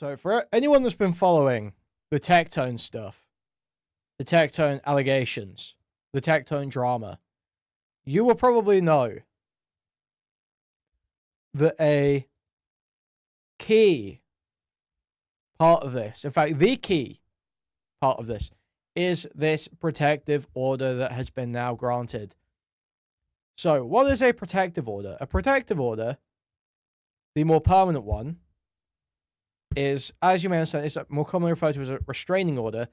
So for anyone that's been following the Tectone stuff, the Tectone allegations, the Tectone drama, you will probably know that a key part of this, in fact, the key part of this, is this protective order that has been now granted. So, what is a protective order? A protective order, the more permanent one, is, as you may understand, it's more commonly referred to as a restraining order.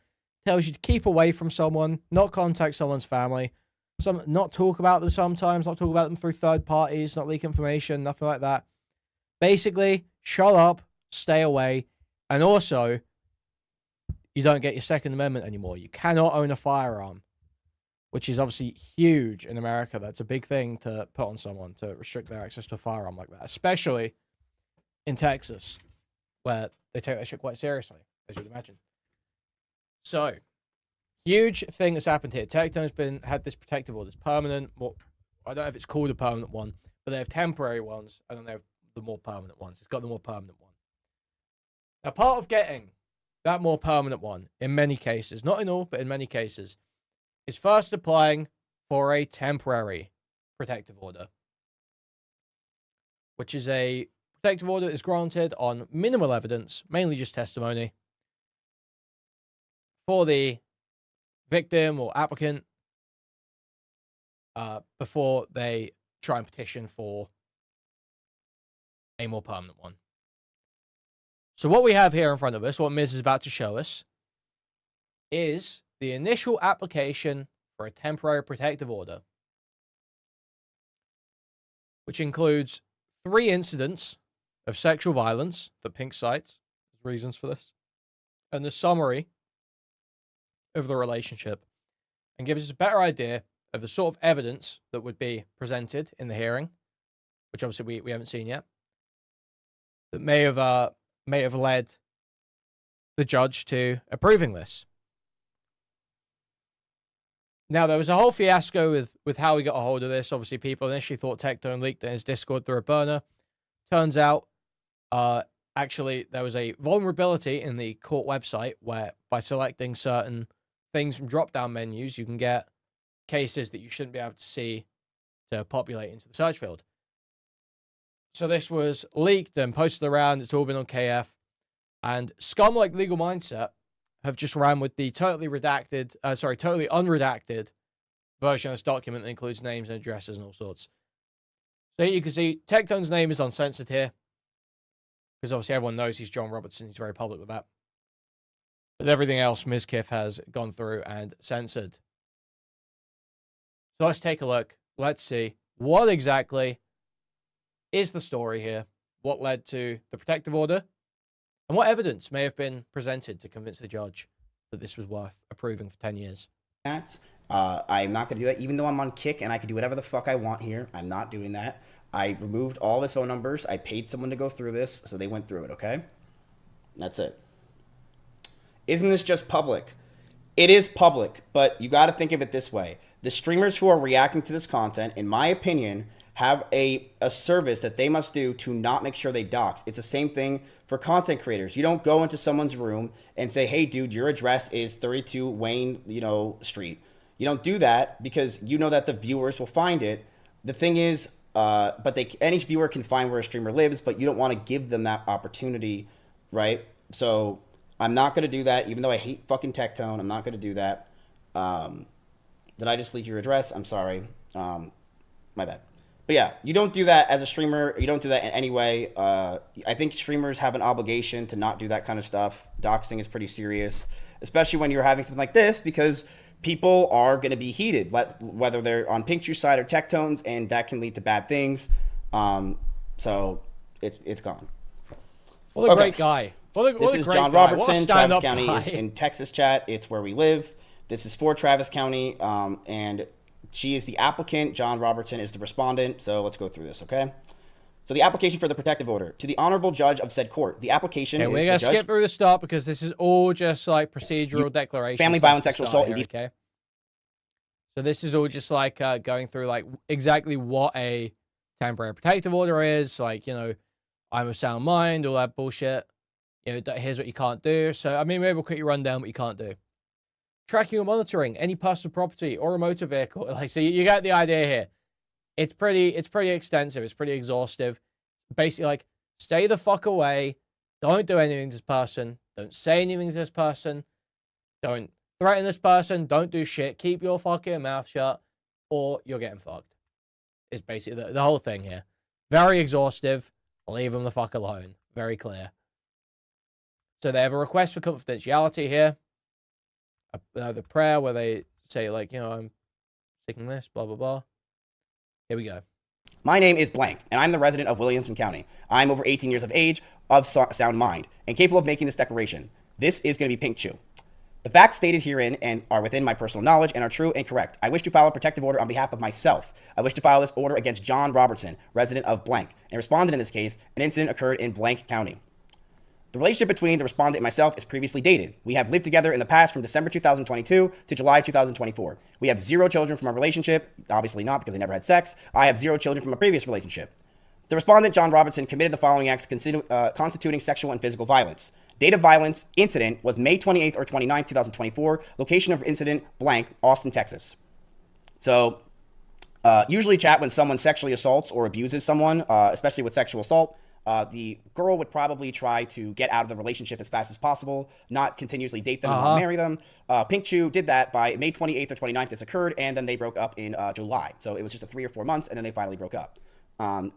Tells you to keep away from someone, not contact someone's family, not talk about them sometimes, not talk about them through third parties, not leak information, nothing like that. Basically, shut up, stay away, and also, you don't get your Second Amendment anymore. You cannot own a firearm, which is obviously huge in America. That's a big thing to put on someone, to restrict their access to a firearm like that, especially in Texas, where they take that shit quite seriously, as you'd imagine. So, huge thing that's happened here. Tectone's had this protective order. It's permanent. I don't know if it's called a permanent one, but they have temporary ones, and then they have the more permanent ones. It's got the more permanent one. Now, part of getting that more permanent one, in many cases, not in all, but in many cases, is first applying for a temporary protective order, which is a protective order that is granted on minimal evidence, mainly just testimony, for the victim or applicant before they try and petition for a more permanent one. So what we have here in front of us, what Miz is about to show us, is the initial application for a temporary protective order, which includes 3 incidents of sexual violence that Pink cites as reasons for this, and the summary of the relationship, and gives us a better idea of the sort of evidence that would be presented in the hearing, which obviously we haven't seen yet, that may have led the judge to approving this. Now, there was a whole fiasco with how we got a hold of this. Obviously, people initially thought Tectone leaked it in his Discord through a burner. Turns out, actually, there was a vulnerability in the court website where, by selecting certain things from drop-down menus, you can get cases that you shouldn't be able to see to populate into the search field. So this was leaked and posted around. It's all been on KF. And scum like Legal Mindset have just ran with the totally unredacted version of this document that includes names and addresses and all sorts. So you can see Tectone's name is uncensored here, because obviously everyone knows he's John Robertson. He's very public with that. But everything else, Ms. Kiff has gone through and censored. So let's take a look. Let's see what exactly is the story here, what led to the protective order, and what evidence may have been presented to convince the judge that this was worth approving for 10 years. I'm not going to do that, even though I'm on Kick and I can do whatever the fuck I want here. I'm not doing that. I removed all of his phone numbers. I paid someone to go through this, so they went through it, okay? That's it. Isn't this just public? It is public, but you got to think of it this way. The streamers who are reacting to this content, in my opinion, have a service that they must do to not make sure they dox. It's the same thing for content creators. You don't go into someone's room and say, hey, dude, your address is 32 Wayne, Street. You don't do that because you know that the viewers will find it. The thing is, any viewer can find where a streamer lives, but you don't want to give them that opportunity, right? So I'm not going to do that, even though I hate fucking Tectone. I'm not going to do that. Did I just leak your address? I'm sorry. My bad. But yeah, you don't do that as a streamer. You don't do that in any way. I think streamers have an obligation to not do that kind of stuff. Doxing is pretty serious, especially when you're having something like this, because people are going to be heated, whether they're on Pinkychu's side or Tectones, and that can lead to bad things. So it's gone. What a great guy. This is John Robertson. Travis County is in Texas chat. It's where we live. This is for Travis County, and she is the applicant. John Robertson is the respondent. So let's go through this, okay? So the application for the protective order to the honorable judge of said court. The application is we're going to skip through the start because this is all just like procedural declaration. Family violence, sexual assault, here, okay? So this is all just like going through like exactly what a temporary protective order is. Like, I'm of sound mind, all that bullshit. You know, here's what you can't do. So, I mean, maybe we'll quickly run down what you can't do. Tracking or monitoring any personal property or a motor vehicle. Like, so you get the idea here. It's pretty extensive. It's pretty exhaustive. Basically, like, stay the fuck away. Don't do anything to this person. Don't say anything to this person. Don't threaten this person. Don't do shit. Keep your fucking mouth shut, or you're getting fucked. Is basically the whole thing here. Very exhaustive. Leave them the fuck alone. Very clear. So they have a request for confidentiality here. The prayer where they say, like, you know, I'm taking this, blah, blah, blah. Here we go. My name is blank, and I'm the resident of Williamson County. I'm over 18 years of age, of sound mind, and capable of making this declaration. This is going to be Pinkychu. The facts stated herein and are within my personal knowledge and are true and correct. I wish to file a protective order on behalf of myself. I wish to file this order against John Robertson, resident of blank, and respondent in this case. An incident occurred in blank county. The relationship between the respondent and myself is previously dated. We have lived together in the past from December 2022 to July 2024. We have 0 children from our relationship. Obviously not, because they never had sex. I have 0 children from a previous relationship. The respondent, John Robertson, committed the following acts constituting sexual and physical violence. Date of violence incident was May 28th or 29th, 2024. Location of incident, blank, Austin, Texas. So, usually, chat, when someone sexually assaults or abuses someone, especially with sexual assault, the girl would probably try to get out of the relationship as fast as possible, not continuously date them and not marry them. Pinkychu did that by May 28th or 29th. This occurred, and then they broke up in July. So it was just a 3 or 4 months, and then they finally broke up.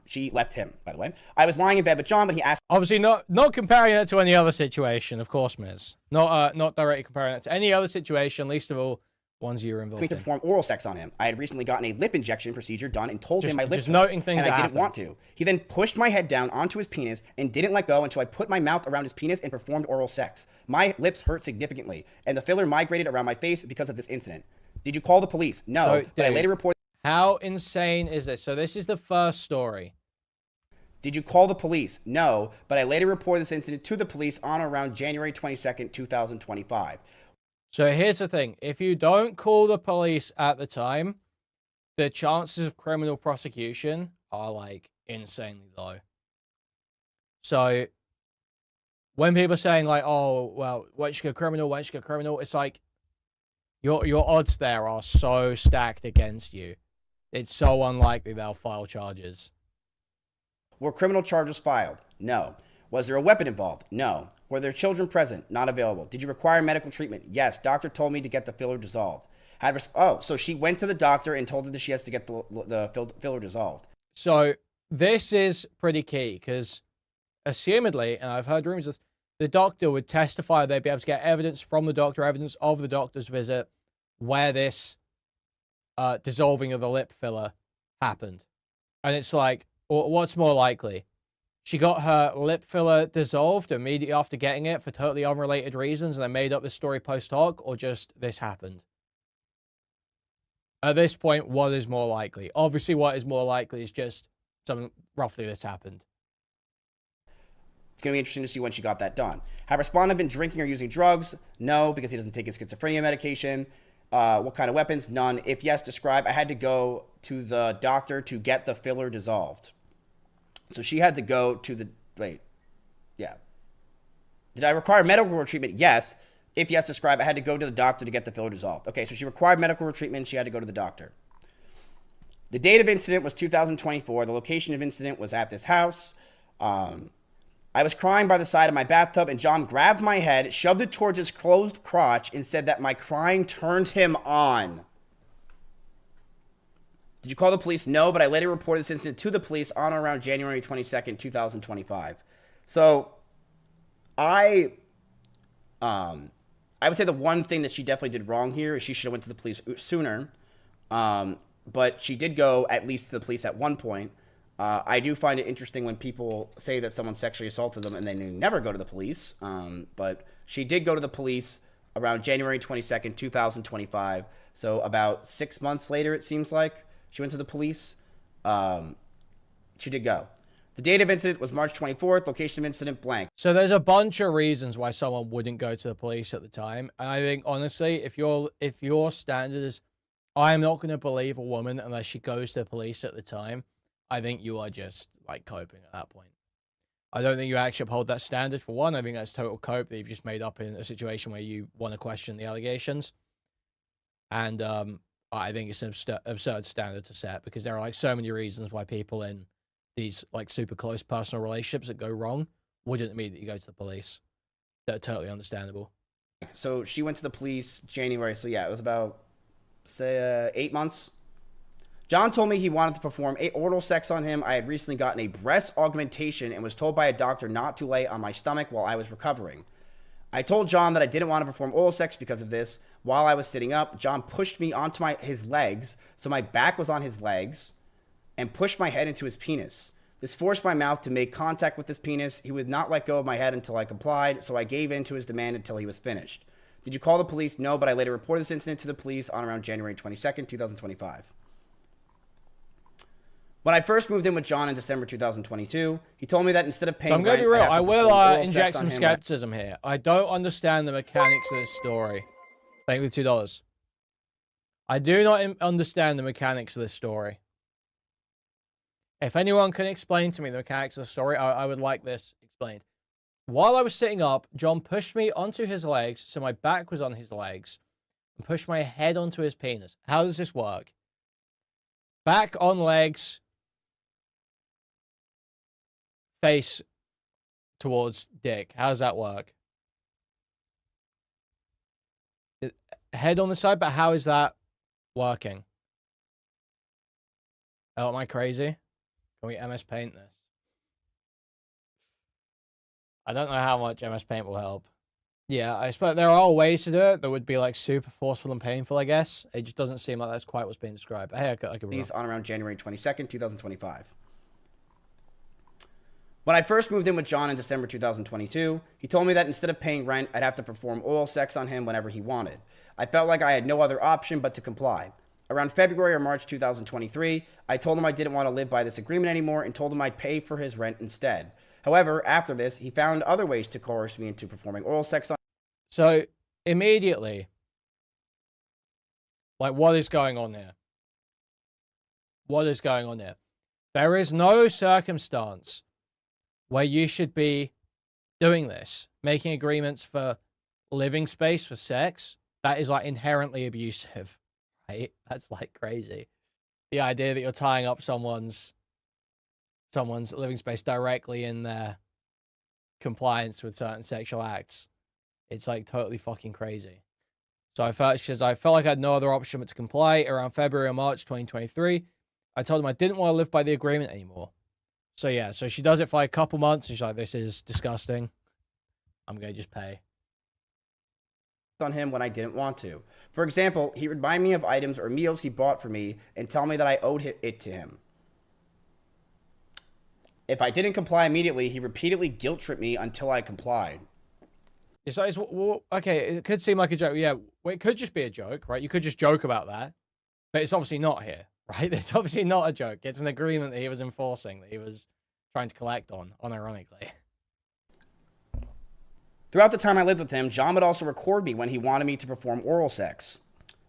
She left him, by the way. I was lying in bed with John, but he asked... Obviously, not comparing that to any other situation, of course, Miz. Not directly comparing that to any other situation, least of all ones you're involved in. To perform oral sex on him. I had recently gotten a lip injection procedure done and told him my lips just noting things and I that didn't want to. He then pushed my head down onto his penis and didn't let go until I put my mouth around his penis and performed oral sex. My lips hurt significantly, and the filler migrated around my face because of this incident. Did you call the police? No, so, but I later reported... How insane is this? So this is the first story. Did you call the police? No, but I later reported this incident to the police on or around January 22nd, 2025. So here's the thing. If you don't call the police at the time, the chances of criminal prosecution are, like, insanely low. So when people are saying, like, oh, well, once you go criminal, it's like your odds there are so stacked against you. It's so unlikely they'll file charges. Were criminal charges filed? No. Was there a weapon involved? No. Were there children present? Not available. Did you require medical treatment? Yes. Doctor told me to get the filler dissolved. So she went to the doctor and told her that she has to get the filler dissolved. So this is pretty key because, assumedly, and I've heard rumors of the doctor would testify they'd be able to get evidence from the doctor, evidence of the doctor's visit, where this dissolving of the lip filler happened. And it's like, what's more likely? She got her lip filler dissolved immediately after getting it for totally unrelated reasons and then made up this story post hoc, or just this happened? At this point, what is more likely? Obviously, what is more likely is just something roughly this happened. It's going to be interesting to see when she got that done. Have respondent been drinking or using drugs? No, because he doesn't take his schizophrenia medication. What kind of weapons? None. If yes, describe. I had to go to the doctor to get the filler dissolved. So she had to go to the... Wait. Yeah. Did I require medical treatment? Yes. If yes, describe. I had to go to the doctor to get the filler dissolved. Okay, so she required medical treatment. She had to go to the doctor. The date of incident was 2024. The location of incident was at this house. I was crying by the side of my bathtub, and John grabbed my head, shoved it towards his closed crotch, and said that my crying turned him on. Did you call the police? No, but I later reported this incident to the police on or around January 22nd, 2025. So, I would say the one thing that she definitely did wrong here is she should have went to the police sooner. But she did go at least to the police at one point. I do find it interesting when people say that someone sexually assaulted them and they never go to the police. But she did go to the police around January 22nd, 2025. So about 6 months later, it seems like, she went to the police. She did go. The date of incident was March 24th. Location of incident, blank. So there's a bunch of reasons why someone wouldn't go to the police at the time. And I think, honestly, if your standard is, I'm not going to believe a woman unless she goes to the police at the time, I think you are just, like, coping at that point. I don't think you actually uphold that standard, for one. I think that's total cope that you've just made up in a situation where you want to question the allegations. And I think it's an absurd standard to set, because there are like so many reasons why people in these like super close personal relationships that go wrong wouldn't immediately go to the police. That are totally understandable. So she went to the police January. So yeah, it was about, say, 8 months. John told me he wanted to perform oral sex on him. I had recently gotten a breast augmentation and was told by a doctor not to lay on my stomach while I was recovering. I told John that I didn't want to perform oral sex because of this. While I was sitting up, John pushed me onto his legs, so my back was on his legs, and pushed my head into his penis. This forced my mouth to make contact with his penis. He would not let go of my head until I complied, so I gave in to his demand until he was finished. Did you call the police? No, but I later reported this incident to the police on around January 22nd, 2025. When I first moved in with John in December 2022, he told me that instead of paying so I'm going to be real. I will inject some sex skepticism here. I don't understand the mechanics of this story. Thank you for $2. I do not understand the mechanics of this story. If anyone can explain to me the mechanics of the story, I would like this explained. While I was sitting up, John pushed me onto his legs, so my back was on his legs, and pushed my head onto his penis. How does this work? Back on legs, face towards dick. How does that work? Head on the side, but how is that working? Oh, am I crazy? Can we MS Paint this? I don't know how much MS Paint will help. Yeah, I suppose there are ways to do it that would be like super forceful and painful, I guess. It just doesn't seem like that's quite what's being described. Hey, I could be wrong. On around January 22nd, 2025. When I first moved in with John in December 2022, he told me that instead of paying rent, I'd have to perform oral sex on him whenever he wanted. I felt like I had no other option but to comply. Around February or March 2023, I told him I didn't want to live by this agreement anymore and told him I'd pay for his rent instead. However, after this, he found other ways to coerce me into performing oral sex on. So, immediately, like, what is going on here? What is going on here? There is no circumstance where you should be doing this, making agreements for living space for sex. That is, like, inherently abusive, right? That's, like, crazy. The idea that you're tying up someone's living space directly in their compliance with certain sexual acts, it's, like, totally fucking crazy. So I felt like I had no other option but to comply. Around February or March 2023, I told him I didn't want to live by the agreement anymore. So yeah, so she does it for like a couple months, and she's like, this is disgusting. I'm going to just pay. On him when I didn't want to. For example, he would remind me of items or meals he bought for me and tell me that I owed it to him. If I didn't comply immediately, he repeatedly guilt-tripped me until I complied. Okay, it could seem like a joke. Yeah, well, it could just be a joke, right? You could just joke about that. But it's obviously not here, right? It's obviously not a joke. It's an agreement that he was enforcing, that he was trying to collect on, unironically. Throughout the time I lived with him, John would also record me when he wanted me to perform oral sex.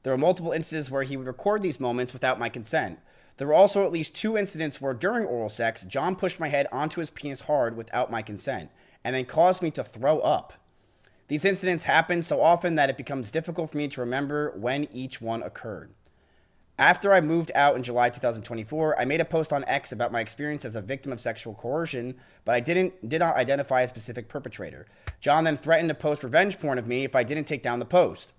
There were multiple instances where he would record these moments without my consent. There were also at least 2 incidents where during oral sex, John pushed my head onto his penis hard without my consent, and then caused me to throw up. These incidents happen so often that it becomes difficult for me to remember when each one occurred. After I moved out in July 2024, I made a post on X about my experience as a victim of sexual coercion, but I did not identify a specific perpetrator. John then threatened to post revenge porn of me if I didn't take down the post.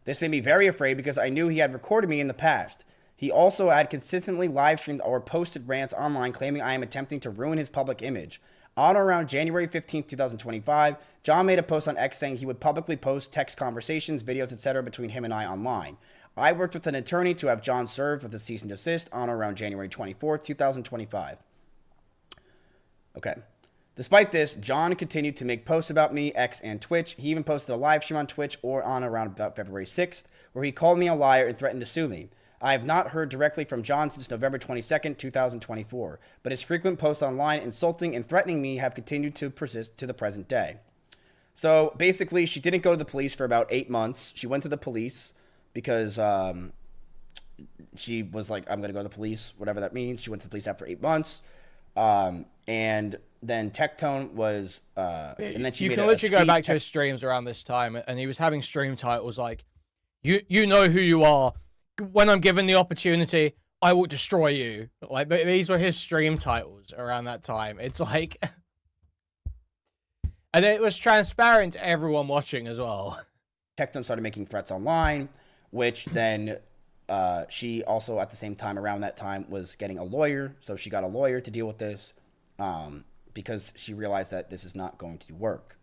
This made me very afraid because I knew he had recorded me in the past. He also had consistently live streamed or posted rants online claiming I am attempting to ruin his public image. On or around January 15th, 2025, John made a post on X saying he would publicly post text conversations, videos, etc. between him and I online. I worked with an attorney to have John served with a cease and desist on or around January 24th, 2025. Okay. Despite this, John continued to make posts about me, X, and Twitch. He even posted a live stream on Twitch or on around about February 6th, where he called me a liar and threatened to sue me. I have not heard directly from John since November 22nd, 2024, but his frequent posts online insulting and threatening me have continued to persist to the present day. So basically, she didn't go to the police for about 8 months. She went to the police because she was like, I'm going to go to the police, whatever that means. She went to the police after 8 months. And then Tectone was, and then she you made can a literally go tweet. back to his streams around this time, and he was having stream titles like, "You know who you are. When I'm given the opportunity, I will destroy you." Like these were his stream titles around that time. It's like, and it was transparent to everyone watching as well. Tectone started making threats online, which then she also at the same time around that time was getting a lawyer. So she got a lawyer to deal with this because she realized that this is not going to work.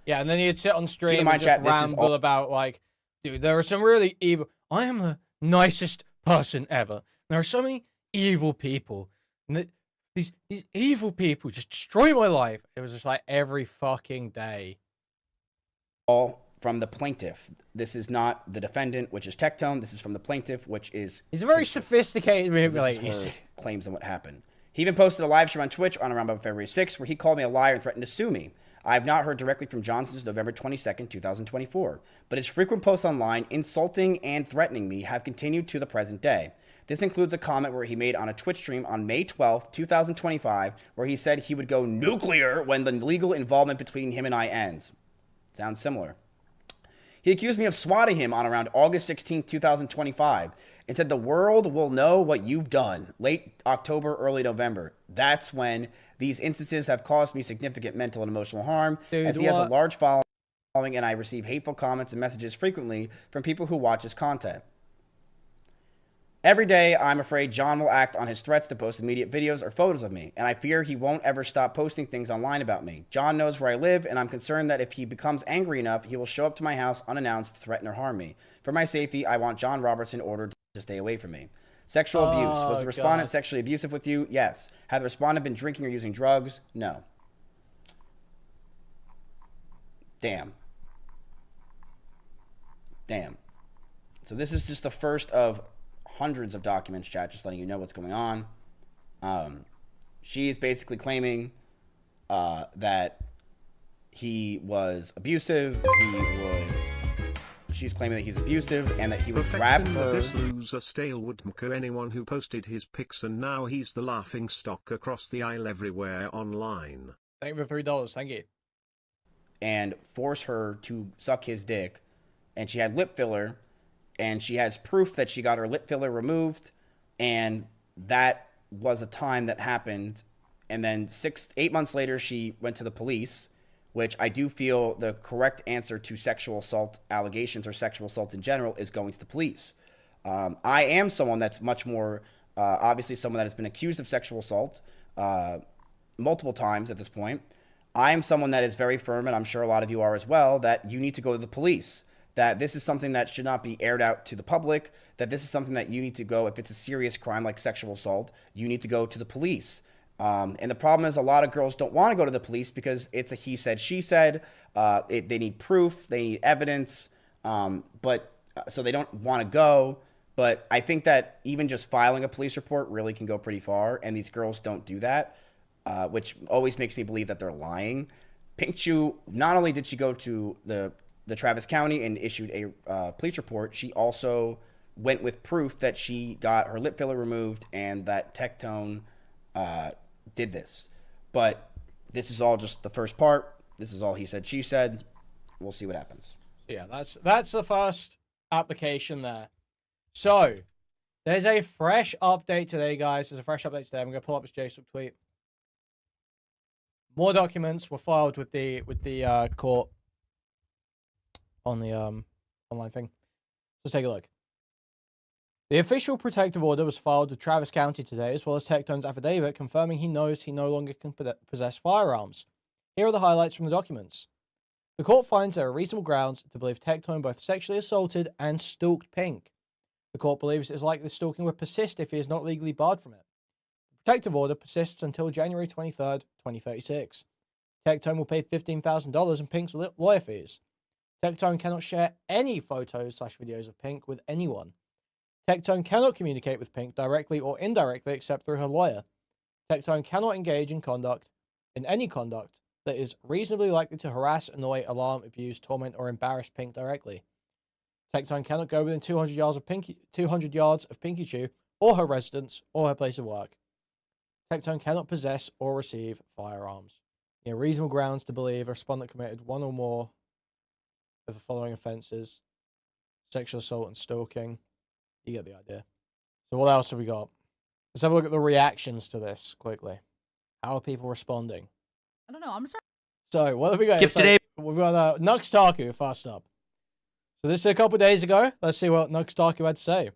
Yeah, and then he'd sit on stream mind, and just chat, this is ramble all- about like, dude, there are some really evil. I am the nicest person ever. There are so many evil people, and these evil people just destroy my life. It was just like every fucking day. All from the plaintiff. This is not the defendant, which is Tectone. This is from the plaintiff, which is... He's a very sophisticated manipulator. So claims and what happened. He even posted a live stream on Twitch on around February 6th where he called me a liar and threatened to sue me. I have not heard directly from John since November 22nd, 2024, but his frequent posts online insulting and threatening me have continued to the present day. This includes a comment where he made on a Twitch stream on May 12th, 2025, where he said he would go nuclear when the legal involvement between him and I ends. Sounds similar. He accused me of swatting him on around August 16th, 2025, and said the world will know what you've done. Late October, early November. That's when these instances have caused me significant mental and emotional harm, as he has a large following, and I receive hateful comments and messages frequently from people who watch his content. Every day, I'm afraid John will act on his threats to post immediate videos or photos of me, and I fear he won't ever stop posting things online about me. John knows where I live, and I'm concerned that if he becomes angry enough, he will show up to my house unannounced, threaten or harm me. For my safety, I want John Robertson ordered to stay away from me. Sexual abuse. Was the respondent sexually abusive with you? Yes. Had the respondent been drinking or using drugs? No. Damn. So this is just the first of hundreds of documents, chat, just letting you know what's going on. She is basically claiming that he was abusive. She's claiming that he's abusive and that he would grab her. This loser stale would muck anyone who posted his pics, and now he's the laughing stock across the aisle everywhere online. Thank you for $3. Thank you. And force her to suck his dick. And she had lip filler. And she has proof that she got her lip filler removed, and that was a time that happened. And then 8 months later, she went to the police, which I do feel the correct answer to sexual assault allegations or sexual assault in general is going to the police. I am someone that's much more, obviously someone that has been accused of sexual assault multiple times at this point. I am someone that is very firm, and I'm sure a lot of you are as well, that you need to go to the police. That this is something that should not be aired out to the public, that this is something that you need to go, if it's a serious crime like sexual assault, you need to go to the police. And the problem is a lot of girls don't want to go to the police because it's a he said, she said. They need proof, they need evidence, so they don't want to go. But I think that even just filing a police report really can go pretty far, and these girls don't do that, which always makes me believe that they're lying. Pinkychu, not only did she go to the Travis County and issued a police report, she also went with proof that she got her lip filler removed and that Tectone did this. But this is all just the first part. This is all he said, she said. We'll see what happens. Yeah, that's the first application there. So there's a fresh update today, guys. There's a fresh update today. I'm going to pull up this JSON tweet. More documents were filed with the court on the online thing. Let's take a look. The official protective order was filed with Travis County today, as well as Tectone's affidavit confirming he knows he no longer can possess firearms. Here are the highlights from the documents. The court finds there are reasonable grounds to believe Tectone both sexually assaulted and stalked Pink. The court believes it is likely the stalking would persist if he is not legally barred from it. The protective order persists until January 23rd, 2036. Tectone will pay $15,000 in Pink's lawyer fees. Tectone cannot share any photos/videos of Pink with anyone. Tectone cannot communicate with Pink directly or indirectly except through her lawyer. Tectone cannot engage in any conduct that is reasonably likely to harass, annoy, alarm, abuse, torment, or embarrass Pink directly. Tectone cannot go within 200 yards of Pinkychu or her residence or her place of work. Tectone cannot possess or receive firearms. Reasonable grounds to believe a respondent committed one or more of the following offenses: sexual assault and stalking. You get the idea. So what else have we got? Let's have a look at the reactions to this quickly. How are people responding? I don't know. I'm sorry. So what have we got? Skip today. We've got Nuxtaku first up. So this is a couple days ago. Let's see what Nuxtaku had to say.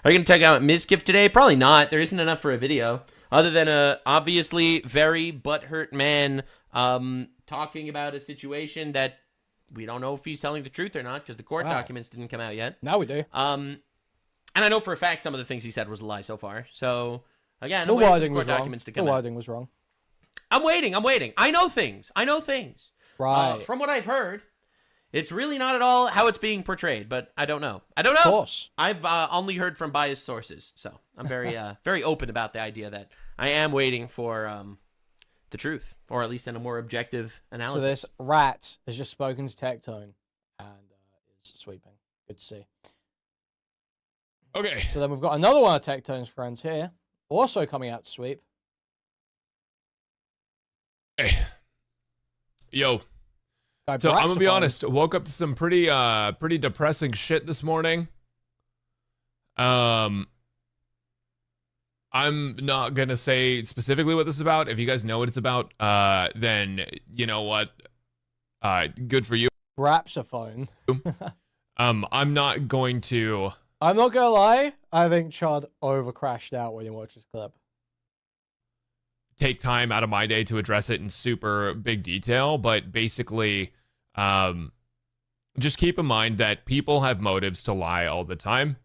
Are you going to check out Ms. Skip today? Probably not. There isn't enough for a video. Other than a obviously very butthurt man talking about a situation that we don't know if he's telling the truth or not because the court documents didn't come out yet. Now we do. And I know for a fact some of the things he said was a lie so far. So, again, the I'm waiting for wording the was court wrong. documents to The come out. wording was wrong. I'm waiting. I know things. Right. From what I've heard, it's really not at all how it's being portrayed, but I don't know. Of course. I've only heard from biased sources, so I'm very very open about the idea that I am waiting for the truth, or at least in a more objective analysis. So this rat has just spoken to Tectone and is sweeping. Good to see. Okay. So then we've got another one of Tectone's friends here, also coming out to sweep. Hey. Yo. Guy So I'm gonna be Braxophone. honest. Woke up to some pretty depressing shit this morning. I'm not gonna say specifically what this is about. If you guys know what it's about, then you know what. Good for you. Braxophone. I'm not going to. I'm not gonna lie. I think Chad over crashed out when you watch this clip. Take time out of my day to address it in super big detail, but basically, just keep in mind that people have motives to lie all the time,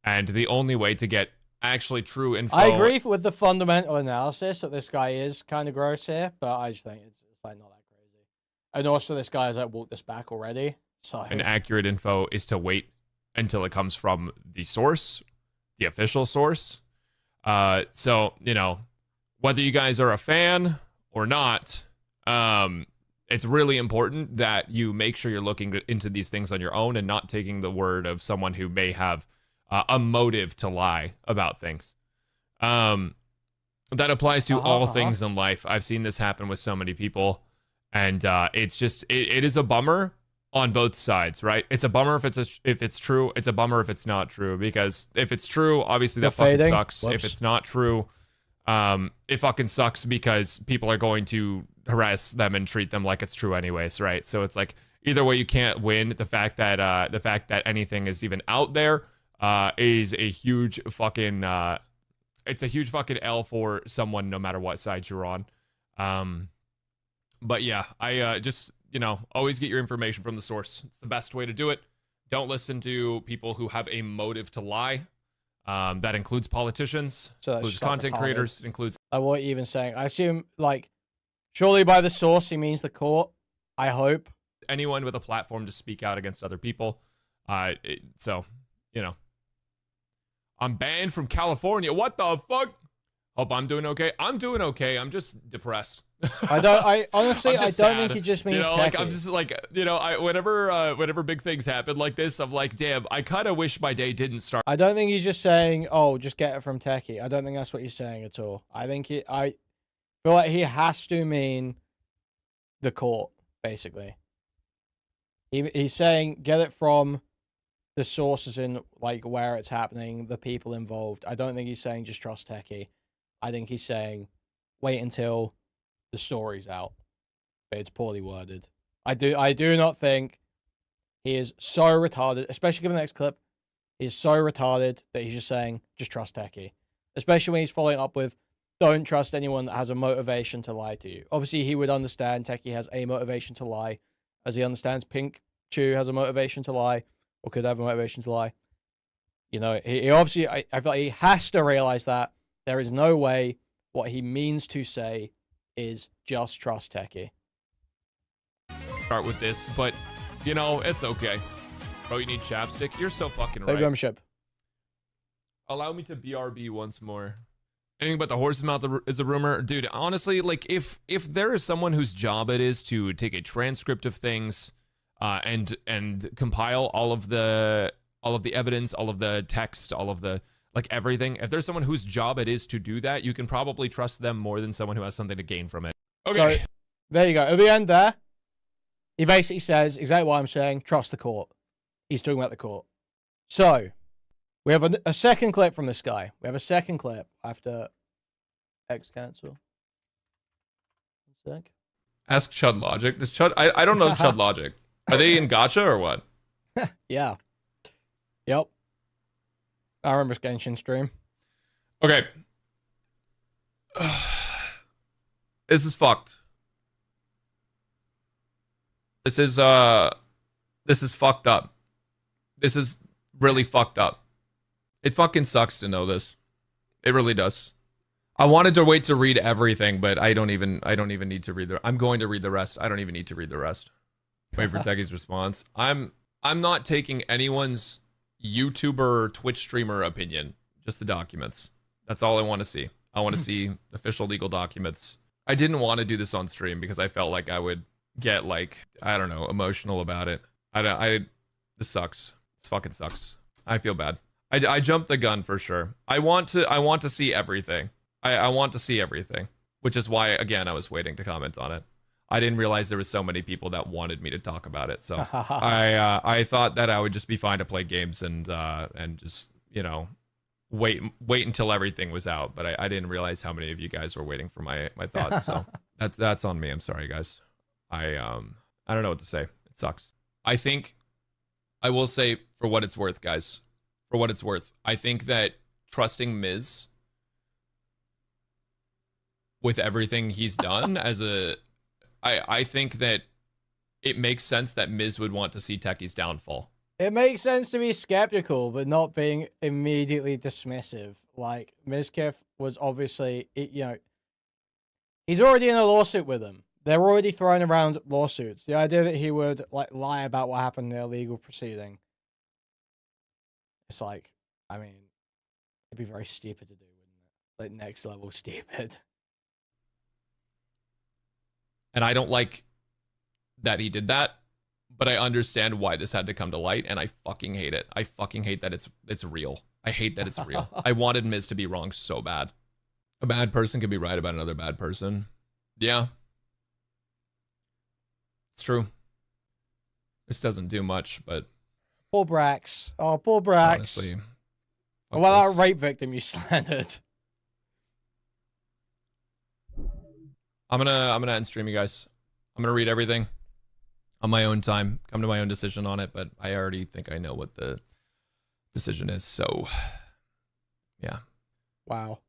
and the only way to get actually true info. I agree with the fundamental analysis that this guy is kind of gross here, but I just think it's like not that crazy. And also, this guy has like walked this back already. So And accurate info is to wait until it comes from the source, the official source. So you know. Whether you guys are a fan or not, it's really important that you make sure you're looking into these things on your own and not taking the word of someone who may have a motive to lie about things. That applies to all things in life. I've seen this happen with so many people, and it's just it is a bummer on both sides, right? It's a bummer if it's true. It's a bummer if it's not true, because if it's true, obviously that fucking sucks. Whoops. If it's not true, it fucking sucks because people are going to harass them and treat them like it's true anyways, right? So it's like either way you can't win. The fact that anything is even out there is a huge fucking it's a huge fucking L for someone no matter what side you're on. But yeah, I just, you know, always get your information from the source. It's the best way to do it. Don't listen to people who have a motive to lie. That includes politicians, So that's includes just like content retarded. creators, includes Like what you're even saying. I assume, like, surely by the source he means the court. I hope. anyone with a platform to speak out against other people. So, you know. I'm banned from California. What the fuck? Hope I'm doing okay. I'm doing okay. I'm just depressed. I honestly, I'm I just don't sad. think he just means you know, like techie. I'm just like, you know, whenever big things happen like this, I'm like, damn, I kind of wish my day didn't start. I don't think he's just saying, "Oh, just get it from techie." I don't think that's what he's saying at all. I feel like he has to mean the court, basically. He's saying get it from the sources in like where it's happening, the people involved. I don't think he's saying just trust techie. I think he's saying wait until the story's out. But it's poorly worded. I do not think he is so retarded, especially given the next clip. He's so retarded that he's just saying, just trust techie. Especially when he's following up with, don't trust anyone that has a motivation to lie to you. Obviously, he would understand techie has a motivation to lie, as he understands Pinkychu has a motivation to lie, or could have a motivation to lie. You know, he obviously, I feel like he has to realize that there is no way what he means to say is just trust techie. Start with this, but you know, it's okay. Bro, you need chapstick? You're so fucking Big right. membership. Allow me to BRB once more. Anything but the horse's mouth is a rumor. Dude, honestly, like, if there is someone whose job it is to take a transcript of things and compile all of the evidence, all of the text, all of the like everything. If there's someone whose job it is to do that, you can probably trust them more than someone who has something to gain from it. Okay. So, there you go. At the end there, he basically says exactly what I'm saying. Trust the court. He's talking about the court. So, we have a second clip from this guy. We have a second clip after X cancel. One sec. Ask Chud Logic. Does Chud? I don't know Chud Logic. Are they in Gacha or what? Yeah. Yep. I remember Genshin stream. Okay. This is fucked. This is fucked up. This is really fucked up. It fucking sucks to know this. It really does. I wanted to wait to read everything, but I don't even need to read the. I'm going to read the rest. I don't even need to read the rest. Wait for Techie's response. I'm not taking anyone's YouTuber or Twitch streamer opinion. Just the documents. That's all I want to see. I want to see official legal documents. I didn't want to do this on stream because I felt like I would get like, I don't know, emotional about it. This sucks. This fucking sucks. I feel bad. I jumped the gun for sure. I want to see everything. I want to see everything, which is why, again, I was waiting to comment on it. I didn't realize there was so many people that wanted me to talk about it. So I thought that I would just be fine to play games and just, you know, wait until everything was out. But I didn't realize how many of you guys were waiting for my thoughts. So that's on me. I'm sorry, guys. I don't know what to say. It sucks. I think I will say, for what it's worth, guys, for what it's worth, I think that trusting Miz with everything he's done I think that it makes sense that Miz would want to see Techie's downfall. It makes sense to be skeptical, but not being immediately dismissive. Like, Mizkif was obviously, you know, he's already in a lawsuit with him. They're already throwing around lawsuits. The idea that he would, like, lie about what happened in the illegal proceeding. It's like, I mean, it'd be very stupid to do, wouldn't it? Like, next level stupid. And I don't like that he did that, but I understand why this had to come to light, and I fucking hate it. I fucking hate that it's real. I hate that it's real. I wanted Miz to be wrong so bad. A bad person can be right about another bad person. Yeah. It's true. This doesn't do much, but... Poor Brax. Oh, poor Brax. Honestly. Well, that rape victim you slandered. I'm gonna end stream, you guys. I'm gonna read everything on my own time, come to my own decision on it, but I already think I know what the decision is, so yeah. Wow.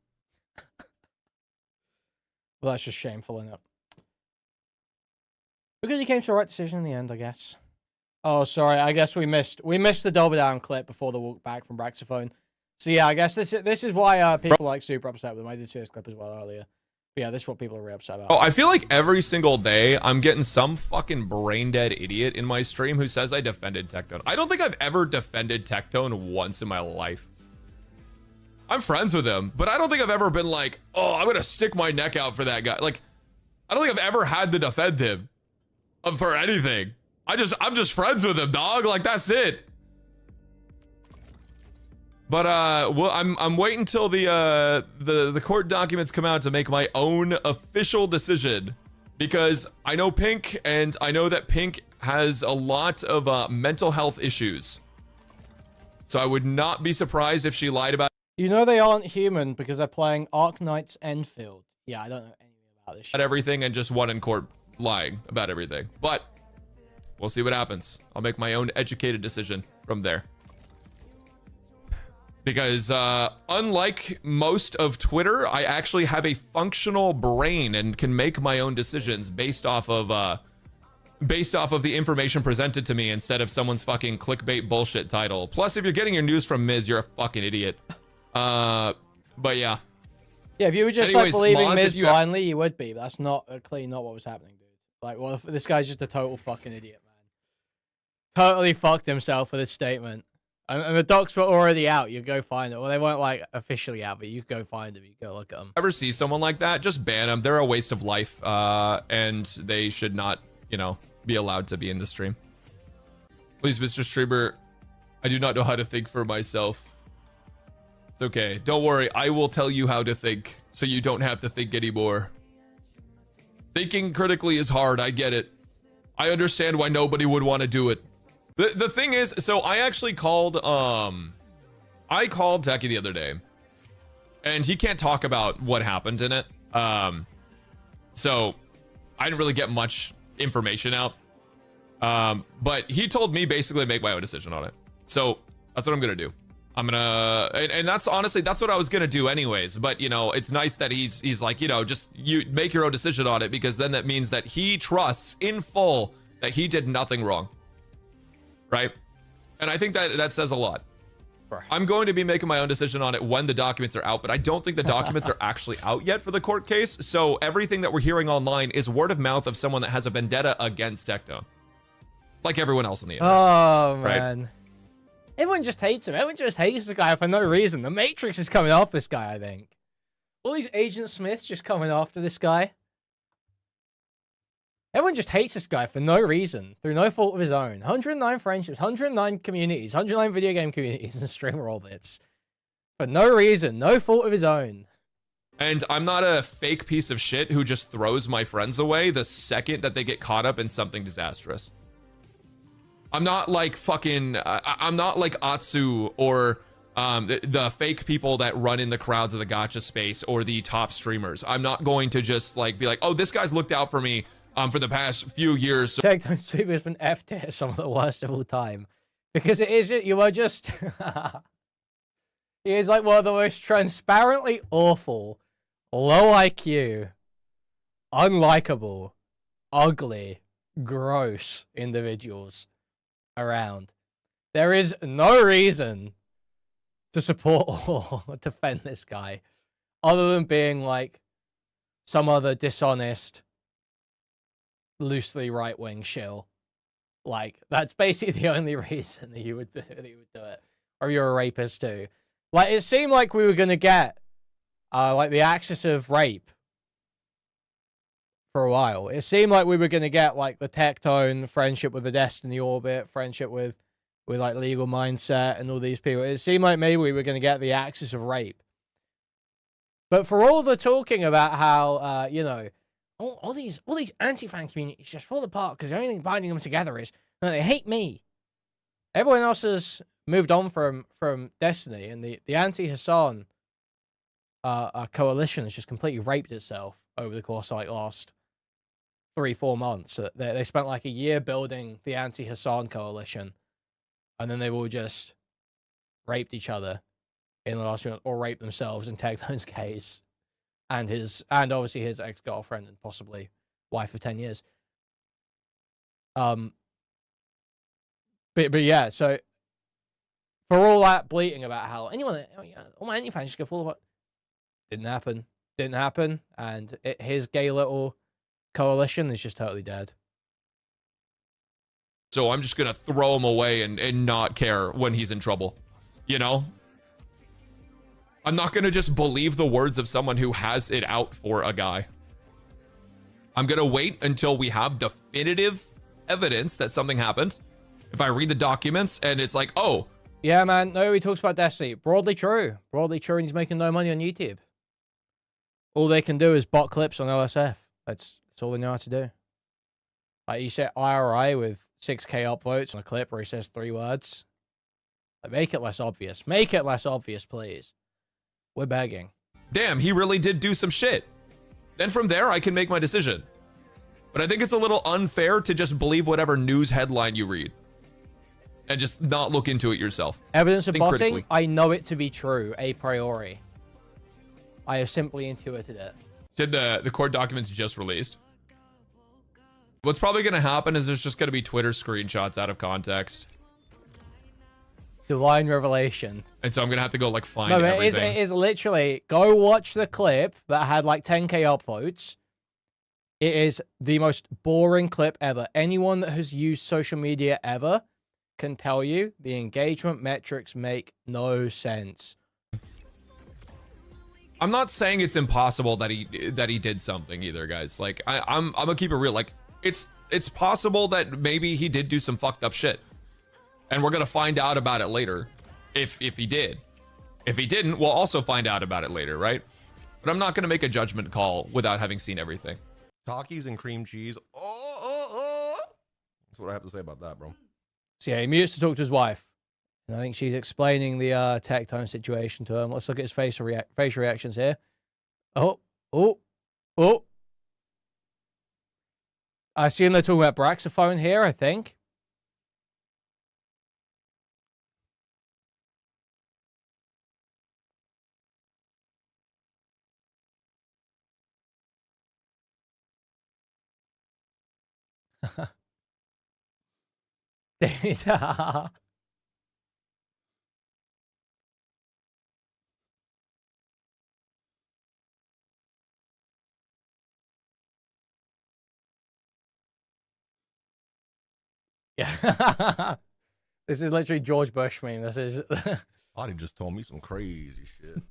Well, that's just shameful, isn't it? Because he came to the right decision in the end, I guess. Oh, sorry, I guess we missed the double down clip before the walk back from Braxophone. So yeah, I guess this is why people are like super upset with him. I did see this clip as well earlier. But yeah, this is what people are really upset about. Oh, I feel like every single day I'm getting some fucking brain dead idiot in my stream who says I defended Tectone. I don't think I've ever defended Tectone once in my life. I'm friends with him, but I don't think I've ever been like, oh, I'm gonna stick my neck out for that guy. Like, I don't think I've ever had to defend him for anything. I'm just friends with him, dog. Like, that's it. But well, I'm waiting until the court documents come out to make my own official decision, because I know Pink, and I know that Pink has a lot of mental health issues. So I would not be surprised if she lied about. You know they aren't human because they're playing Arknight's Enfield. Yeah, I don't know anything about this shit. Everything and just won in court lying about everything. But we'll see what happens. I'll make my own educated decision from there. Because unlike most of Twitter, I actually have a functional brain and can make my own decisions based off of the information presented to me instead of someone's fucking clickbait bullshit title. Plus, if you're getting your news from Miz, you're a fucking idiot. But yeah. Yeah, if you were just like believing Miz blindly, you would be. But that's not clearly not what was happening, dude. Like, well, this guy's just a total fucking idiot, man. Totally fucked himself with this statement. And the docs were already out. You go find it. Well, they weren't like officially out, but you go find them. You go look at them. Ever see someone like that? Just ban them. They're a waste of life, and they should not, you know, be allowed to be in the stream. Please, Mr. Streamer, I do not know how to think for myself. It's okay. Don't worry. I will tell you how to think so you don't have to think anymore. Thinking critically is hard. I get it. I understand why nobody would want to do it. The thing is, so I actually called, I called Techie the other day, and he can't talk about what happened in it. So I didn't really get much information out. But he told me basically to make my own decision on it. So that's what I'm going to do. I'm gonna, and that's honestly, that's what I was gonna do anyways. But you know, it's nice that he's like, you know, just you make your own decision on it, because then that means that he trusts in full that he did nothing wrong, right? And I think that says a lot. Right. I'm going to be making my own decision on it when the documents are out, but I don't think the documents are actually out yet for the court case. So everything that we're hearing online is word of mouth of someone that has a vendetta against Tectone, like everyone else on the internet. Oh right? man. Everyone just hates him. Everyone just hates the guy for no reason. The Matrix is coming off this guy, I think. All these Agent Smiths just coming after this guy. Everyone just hates this guy for no reason, through no fault of his own. 109 friendships, 109 communities, 109 video game communities, and streamer orbits. For no reason, no fault of his own. And I'm not a fake piece of shit who just throws my friends away the second that they get caught up in something disastrous. I'm not like fucking, I'm not like Atsu or the fake people that run in the crowds of the gacha space or the top streamers. I'm not going to just like be like, oh, this guy's looked out for me for the past few years. So Tectone's tweet has been F tier, some of the worst of all time. Because it is, you are just... he is like one of the most transparently awful, low IQ, unlikable, ugly, gross individuals around. There is no reason to support or defend this guy other than being like some other dishonest, loosely right-wing shill. Like, that's basically the only reason that you would do it. Or you're a rapist too. Like, it seemed like we were gonna get like the axis of rape for a while. It seemed like we were gonna get like the Tectone, friendship with the Destiny Orbit, friendship with like Legal Mindset and all these people. It seemed like maybe we were gonna get the axis of rape. But for all the talking about how you know, all these anti-fan communities just fall apart because the only thing binding them together is they hate me. Everyone else has moved on from Destiny, and the anti-Hassan coalition has just completely raped itself over the course of like last 3-4 months. They spent like a year building the anti-Hassan coalition, and then they've all just raped each other in the last few months, or raped themselves in Tectone's case, and obviously his ex-girlfriend and possibly wife of 10 years. But yeah, so for all that bleating about how all my anti-fans just go full of, didn't happen, and his gay little coalition is just totally dead. So I'm just gonna throw him away and not care when he's in trouble, you know? I'm not gonna just believe the words of someone who has it out for a guy. I'm gonna wait until we have definitive evidence that something happened. If I read the documents and it's like, oh. Yeah, man, no, he talks about Destiny. Broadly true, and he's making no money on YouTube. All they can do is bot clips on LSF. That's all they know how to do. Like, you set IRI with 6k upvotes on a clip where he says 3 words. Like, make it less obvious. Make it less obvious, please. We're begging. Damn, he really did do some shit. Then from there, I can make my decision. But I think it's a little unfair to just believe whatever news headline you read and just not look into it yourself. Evidence of botting? Critically. I know it to be true, a priori. I have simply intuited it. Did the court documents just released? What's probably going to happen is there's just going to be Twitter screenshots out of context. Divine revelation. And so I'm going to have to go like find everything. It is literally, go watch the clip that had like 10k upvotes. It is the most boring clip ever. Anyone that has used social media ever can tell you the engagement metrics make no sense. I'm not saying it's impossible that he did something either, guys. Like I'm gonna keep it real. Like it's possible that maybe he did do some fucked up shit, and we're gonna find out about it later, if he did. If he didn't, we'll also find out about it later, right? But I'm not going to make a judgment call without having seen everything. Takis and cream cheese. Oh. That's what I have to say about that, bro. So yeah, he mutes to talk to his wife. And I think she's explaining the Tectone situation to him. Let's look at his facial reactions here. Oh. I assume they're talking about Braxophone here, I think. Yeah. This is literally George Bush meme. This is. Audie just told me some crazy shit.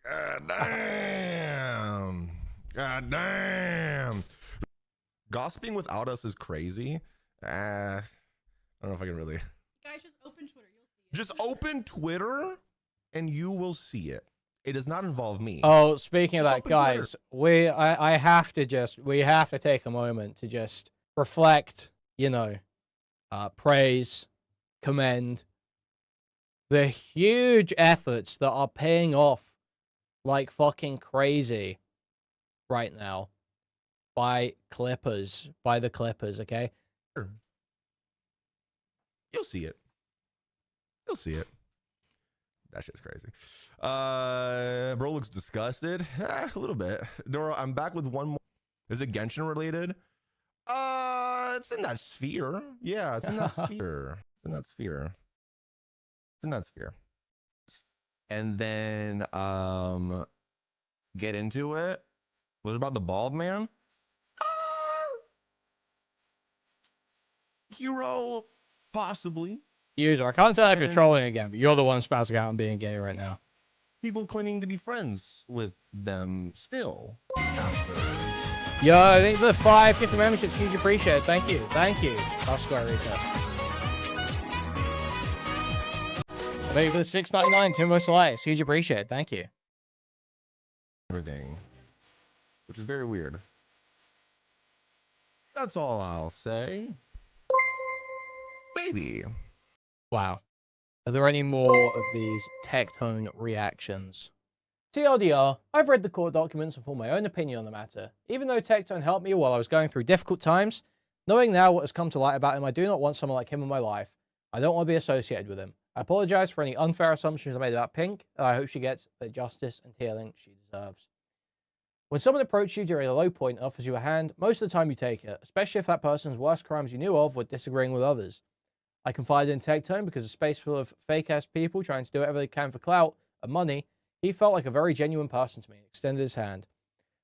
God damn. God damn. Gossiping without us is crazy. I don't know if I can really. Guys, just open Twitter. You'll see it. Just open Twitter and you will see it. It does not involve me. Oh, speaking of Just that, open guys, we have to take a moment to just reflect, praise, commend the huge efforts that are paying off like fucking crazy right now by the Clippers, okay? You'll see it. You'll see it. That shit's crazy. Bro looks disgusted. A little bit. Dora, I'm back with one more. Is it Genshin related? It's in that sphere. Yeah, it's in that sphere. It's in that sphere. It's in that sphere. And then get into it. Was it about the bald man? Hero, possibly. User, I can't tell if you're trolling again, but you're the one spouting out and being gay right now. People claiming to be friends with them still. Yo, thanks for the 550 memberships. Huge appreciated. Thank you. That's Square Rita. Thank you for the 6.99. Tim Lice. Huge appreciated. Thank you. Everything. Which is very weird. That's all I'll say. Baby. Wow. Are there any more of these Tectone reactions? TLDR, I've read the court documents and formed my own opinion on the matter. Even though Tectone helped me while I was going through difficult times, knowing now what has come to light about him, I do not want someone like him in my life. I don't want to be associated with him. I apologize for any unfair assumptions I made about Pink, and I hope she gets the justice and healing she deserves. When someone approaches you during a low point and offers you a hand, most of the time you take it, especially if that person's worst crimes you knew of were disagreeing with others. I confided in Tectone because a space full of fake-ass people trying to do whatever they can for clout and money, he felt like a very genuine person to me and extended his hand.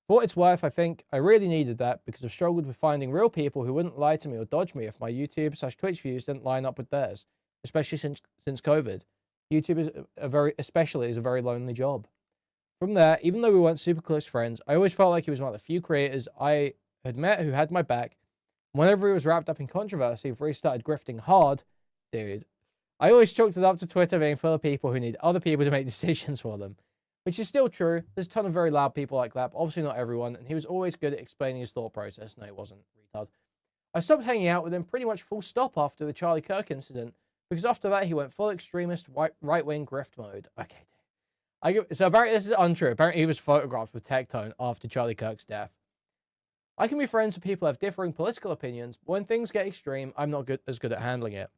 For what it's worth, I think I really needed that because I've struggled with finding real people who wouldn't lie to me or dodge me if my YouTube/Twitch views didn't line up with theirs, especially since COVID. YouTube is a very lonely job. From there, even though we weren't super close friends, I always felt like he was one of the few creators I had met who had my back. Whenever he was wrapped up in controversy before he started grifting hard, dude, I always chalked it up to Twitter being full of people who need other people to make decisions for them. Which is still true. There's a ton of very loud people like that, but obviously not everyone, and he was always good at explaining his thought process. No, he wasn't, retard. I stopped hanging out with him pretty much full stop after the Charlie Kirk incident, because after that he went full extremist right-wing grift mode. Okay. So apparently this is untrue. Apparently he was photographed with Tectone after Charlie Kirk's death. I can be friends with people who have differing political opinions, but when things get extreme, I'm not as good at handling it.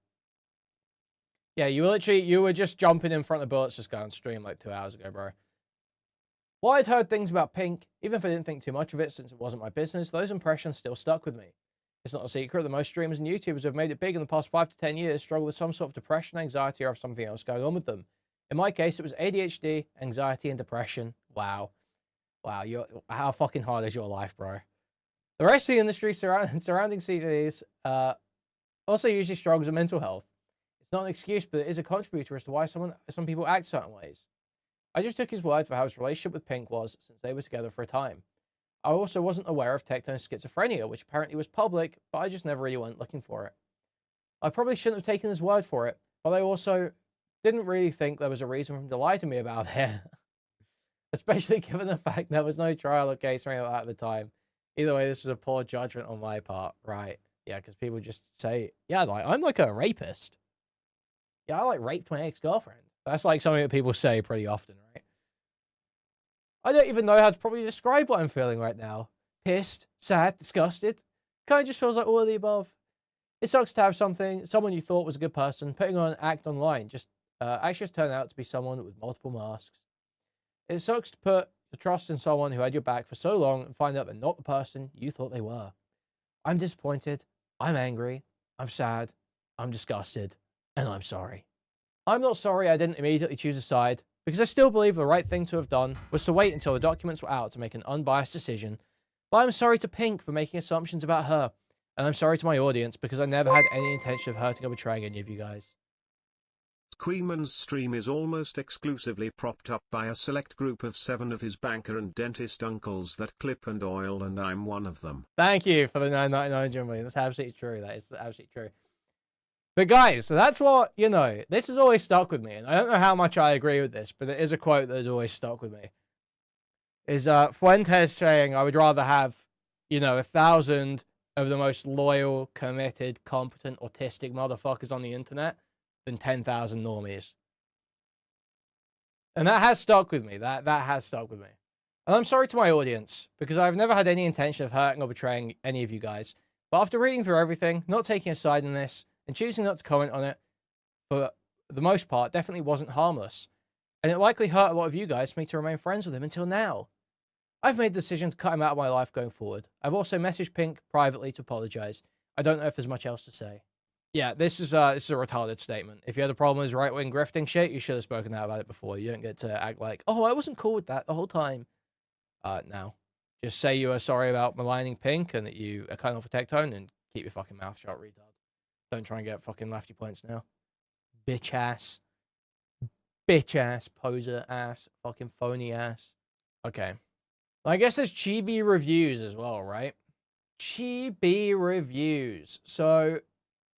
Yeah, you were just jumping in front of bullets just going stream like 2 hours ago, bro. While I'd heard things about Pink, even if I didn't think too much of it since it wasn't my business, those impressions still stuck with me. It's not a secret that most streamers and YouTubers who have made it big in the past 5 to 10 years struggle with some sort of depression, anxiety, or have something else going on with them. In my case, it was ADHD, anxiety, and depression. Wow. Wow, how fucking hard is your life, bro? The rest of the industry surrounding CGs also usually struggles with mental health. It's not an excuse, but it is a contributor as to why some people act certain ways. I just took his word for how his relationship with Pink was since they were together for a time. I also wasn't aware of Tectone's schizophrenia, which apparently was public, but I just never really went looking for it. I probably shouldn't have taken his word for it, but I also didn't really think there was a reason for him to lie to me about it. Especially given the fact there was no trial or case or anything like that at the time. Either way, this was a poor judgment on my part, right? Yeah, because people just say, yeah, like, I'm like a rapist. Yeah, I like raped my ex-girlfriend. That's like something that people say pretty often, right? I don't even know how to probably describe what I'm feeling right now. Pissed, sad, disgusted. Kind of just feels like all of the above. It sucks to have someone you thought was a good person, putting on an act online, actually just turned out to be someone with multiple masks. It sucks to put the trust in someone who had your back for so long and find out they're not the person you thought they were. I'm disappointed. I'm angry. I'm sad. I'm disgusted. And I'm sorry. I'm not sorry I didn't immediately choose a side, because I still believe the right thing to have done was to wait until the documents were out to make an unbiased decision. But I'm sorry to Pink for making assumptions about her. And I'm sorry to my audience because I never had any intention of hurting or betraying any of you guys. Kuihman's stream is almost exclusively propped up by a select group of 7 of his banker and dentist uncles that clip and oil, and I'm one of them. Thank you for the $9.99, Jimmy. That's absolutely true. That is absolutely true. But guys, so that's what, this has always stuck with me. And I don't know how much I agree with this, but it is a quote that has always stuck with me. Is Fuentes saying, I would rather have, 1,000 of the most loyal, committed, competent, autistic motherfuckers on the internet than 10,000 normies. And that has stuck with me. That has stuck with me. And I'm sorry to my audience, because I've never had any intention of hurting or betraying any of you guys. But after reading through everything, not taking a side in this, and choosing not to comment on it, for the most part, definitely wasn't harmless. And it likely hurt a lot of you guys for me to remain friends with him until now. I've made the decision to cut him out of my life going forward. I've also messaged Pink privately to apologize. I don't know if there's much else to say. Yeah, this is a retarded statement. If you had a problem with right-wing grifting shit, you should have spoken out about it before. You don't get to act like, oh, I wasn't cool with that the whole time. No. Just say you are sorry about maligning Pink and that you are cutting off a Tectone and keep your fucking mouth shut, retard. Don't try and get fucking lefty points now. Bitch ass, poser ass, fucking phony ass. Okay. I guess there's Chibi Reviews as well, right? Chibi Reviews. So,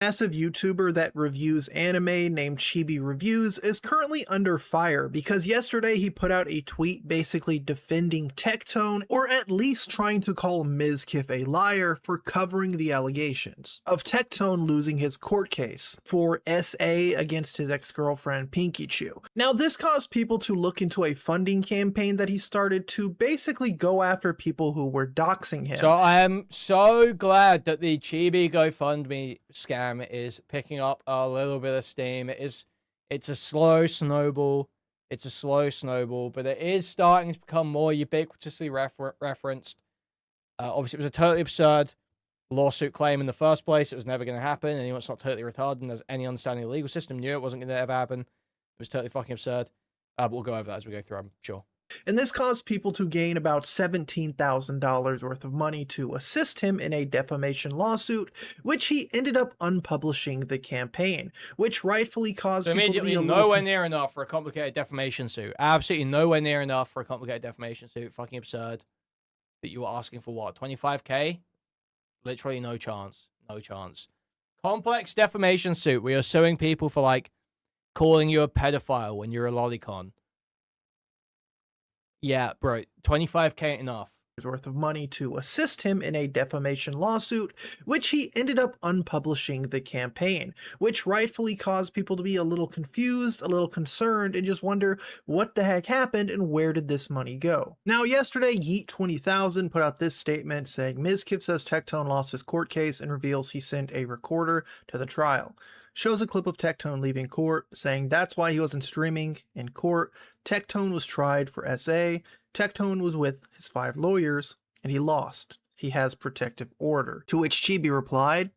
massive YouTuber that reviews anime named Chibi Reviews is currently under fire because yesterday he put out a tweet basically defending Tectone, or at least trying to call Mizkif a liar for covering the allegations of Tectone losing his court case for SA against his ex-girlfriend Pinkychu. Now this caused people to look into a funding campaign that he started to basically go after people who were doxing him. So I am so glad that the Chibi GoFundMe scam is picking up a little bit of steam. It's a slow snowball. It's a slow snowball, but it is starting to become more ubiquitously referenced. Obviously, it was a totally absurd lawsuit claim in the first place. It was never going to happen. Anyone that's not totally retarded and has any understanding of the legal system knew it wasn't going to ever happen. It was totally fucking absurd. But we'll go over that as we go through, I'm sure. And this caused people to gain about $17,000 worth of money to assist him in a defamation lawsuit, which he ended up unpublishing the campaign, which rightfully caused people to be nowhere near enough for a complicated defamation suit. Absolutely nowhere near enough for a complicated defamation suit. Fucking absurd. That you were asking for what? 25k? Literally no chance. No chance. Complex defamation suit. We are suing people for like calling you a pedophile when you're a lolicon. Yeah, bro, 25k ain't enough. Worth of money to assist him in a defamation lawsuit, which he ended up unpublishing the campaign, which rightfully caused people to be a little confused, a little concerned, and just wonder what the heck happened and where did this money go. Now, yesterday, Yeet20,000 put out this statement saying Mizkif says Tectone lost his court case and reveals he sent a recorder to the trial. Shows a clip of Tectone leaving court, saying that's why he wasn't streaming in court. Tectone was tried for SA. Tectone was with his 5 lawyers, and he lost. He has protective order. To which Chibi replied,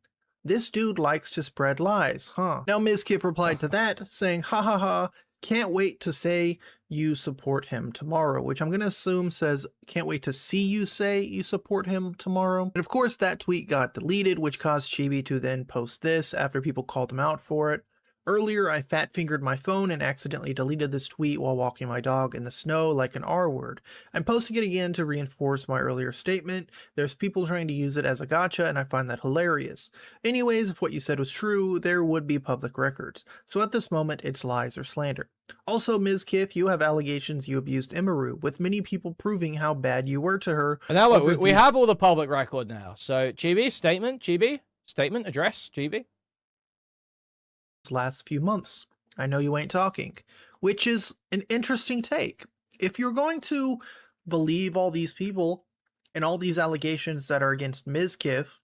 this dude likes to spread lies, huh? Now Mizkif replied to that, saying, ha ha ha, can't wait to say you support him tomorrow, which I'm going to assume says, can't wait to see you say you support him tomorrow. And of course that tweet got deleted, which caused Chibi to then post this after people called him out for it. Earlier, I fat-fingered my phone and accidentally deleted this tweet while walking my dog in the snow like an R-word. I'm posting it again to reinforce my earlier statement. There's people trying to use it as a gotcha, and I find that hilarious. Anyways, if what you said was true, there would be public records. So at this moment, it's lies or slander. Also, Ms. Kiff, you have allegations you abused Imaru, with many people proving how bad you were to her. And now look, we have all the public record now. So, Chibi, statement, address, Chibi. Last few months. I know you ain't talking, which is an interesting take. If you're going to believe all these people and all these allegations that are against Ms. Kiff,